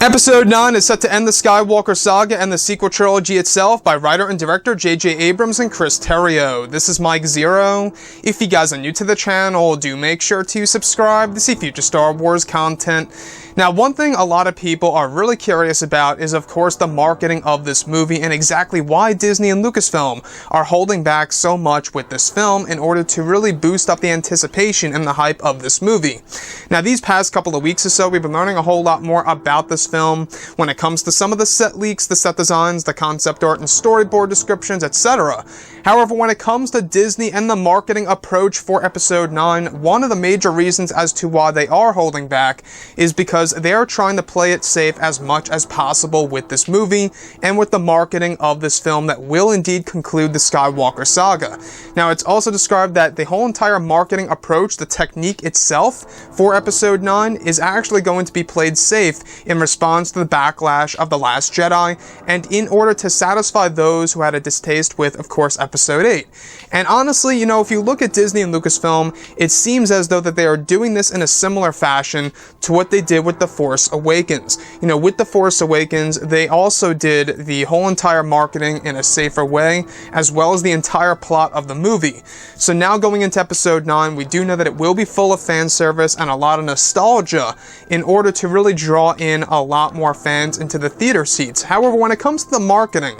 Episode 9 is set to end the Skywalker saga and the sequel trilogy itself by writer and director J.J. Abrams and Chris Terrio. This is Mike Zero. If you guys are new to the channel, do make sure to subscribe to see future Star Wars content. Now, one thing a lot of people are really curious about is, of course, the marketing of this movie and exactly why Disney and Lucasfilm are holding back so much with this film in order to really boost up the anticipation and the hype of this movie. Now, these past couple of weeks or so, we've been learning a whole lot more about this film when it comes to some of the set leaks, the set designs, the concept art and storyboard descriptions, etc. However, when it comes to Disney and the marketing approach for Episode 9, one of the major reasons as to why they are holding back is because they are trying to play it safe as much as possible with this movie and with the marketing of this film that will indeed conclude the Skywalker saga. Now, it's also described that the whole entire marketing approach, the technique itself for Episode 9, is actually going to be played safe in response to the backlash of The Last Jedi and in order to satisfy those who had a distaste with, of course, Episode 8. And honestly, if you look at Disney and Lucasfilm, it seems as though that they are doing this in a similar fashion to what they did with The Force Awakens. With The Force Awakens, they also did the whole entire marketing in a safer way, as well as the entire plot of the movie. So now going into Episode 9, we do know that it will be full of fan service and a lot of nostalgia in order to really draw in a lot more fans into the theater seats. However, when it comes to the marketing,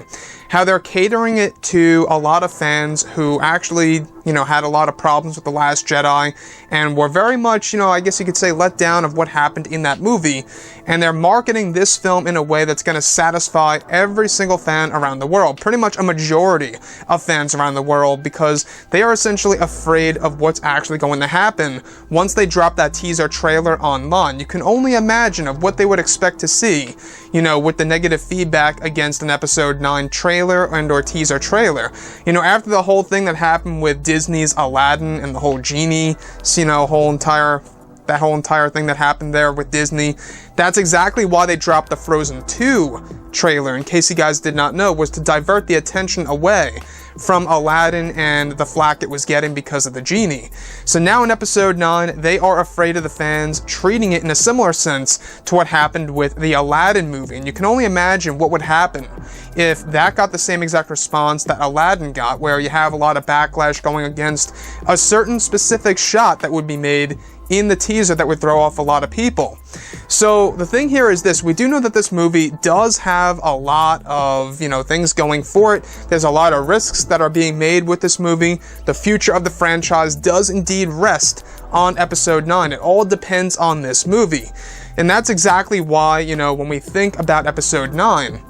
how they're catering it to a lot of fans who actually, had a lot of problems with The Last Jedi and were very much, I guess you could say, let down of what happened in that movie. And they're marketing this film in a way that's going to satisfy every single fan around the world, pretty much a majority of fans around the world, because they are essentially afraid of what's actually going to happen once they drop that teaser trailer online. You can only imagine of what they would expect to see, with the negative feedback against an Episode 9 trailer and or teaser trailer. After the whole thing that happened with Disney's Aladdin and the whole genie, that whole entire thing that happened there with Disney, that's exactly why they dropped the Frozen 2 trailer, in case you guys did not know, was to divert the attention away from Aladdin and the flack it was getting because of the genie. So now in Episode 9, they are afraid of the fans, treating it in a similar sense to what happened with the Aladdin movie. And you can only imagine what would happen if that got the same exact response that Aladdin got, where you have a lot of backlash going against a certain specific shot that would be made in the teaser that would throw off a lot of people. So the thing here is this: we do know that this movie does have a lot of, things going for it. There's a lot of risks that are being made with this movie. The future of the franchise does indeed rest on Episode 9. It all depends on this movie. And that's exactly why, when we think about Episode 9,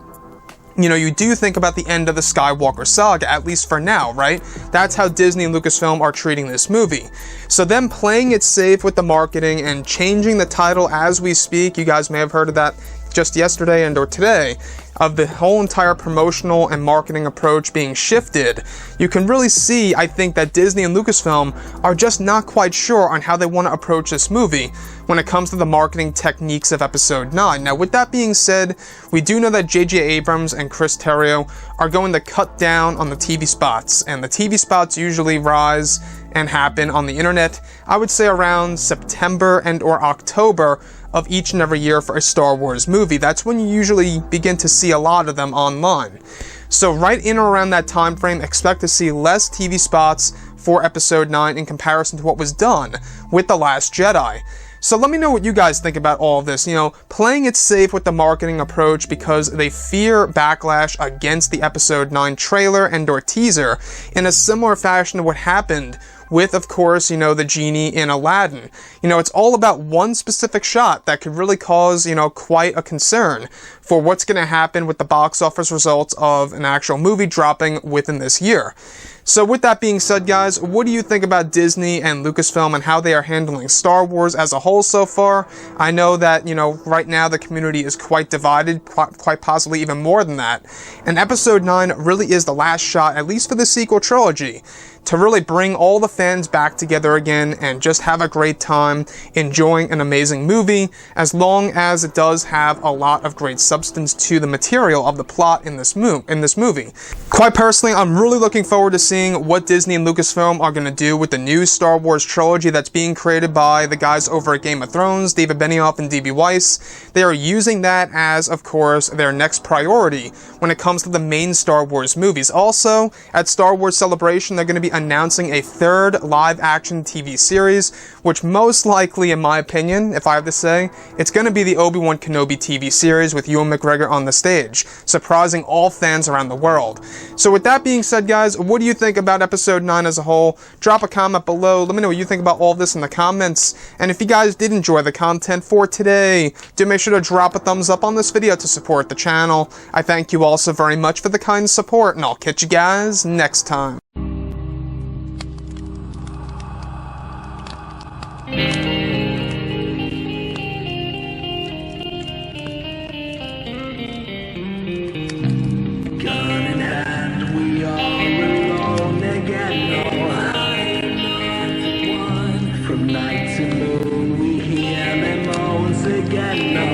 you do think about the end of the Skywalker saga, at least for now, right? That's how Disney and Lucasfilm are treating this movie. So them playing it safe with the marketing and changing the title as we speak, you guys may have heard of that just yesterday and or today, of the whole entire promotional and marketing approach being shifted, you can really see, I think, that Disney and Lucasfilm are just not quite sure on how they want to approach this movie when it comes to the marketing techniques of Episode 9. Now, with that being said, we do know that J.J. Abrams and Chris Terrio are going to cut down on the TV spots, and the TV spots usually rise and happen on the internet, I would say around September and or October of each and every year for a Star Wars movie. That's when you usually begin to see a lot of them online. So right in or around that time frame, expect to see less TV spots for Episode 9 in comparison to what was done with The Last Jedi. So let me know what you guys think about all of this. Playing it safe with the marketing approach because they fear backlash against the Episode 9 trailer and or teaser in a similar fashion to what happened with, of course, the genie in Aladdin. It's all about one specific shot that could really cause, quite a concern for what's going to happen with the box office results of an actual movie dropping within this year. So with that being said, guys, what do you think about Disney and Lucasfilm and how they are handling Star Wars as a whole so far? I know that, right now the community is quite divided, quite possibly even more than that. And Episode 9 really is the last shot, at least for the sequel trilogy, to really bring all the fans back together again and just have a great time enjoying an amazing movie, as long as it does have a lot of great substance to the material of the plot in this movie. Quite personally, I'm really looking forward to seeing what Disney and Lucasfilm are going to do with the new Star Wars trilogy that's being created by the guys over at Game of Thrones, David Benioff and D.B. Weiss. They are using that as, of course, their next priority when it comes to the main Star Wars movies. Also, at Star Wars Celebration, they're going to be announcing a third live-action TV series, which most likely, in my opinion, if I have to say, it's going to be the Obi-Wan Kenobi TV series with Ewan McGregor on the stage, surprising all fans around the world. So with that being said, guys, what do you think about Episode 9 as a whole? Drop a comment below. Let me know what you think about all this in the comments. And if you guys did enjoy the content for today, do make sure to drop a thumbs up on this video to support the channel. I thank you all so very much for the kind support, and I'll catch you guys next time. From night to moon, we hear them moans again.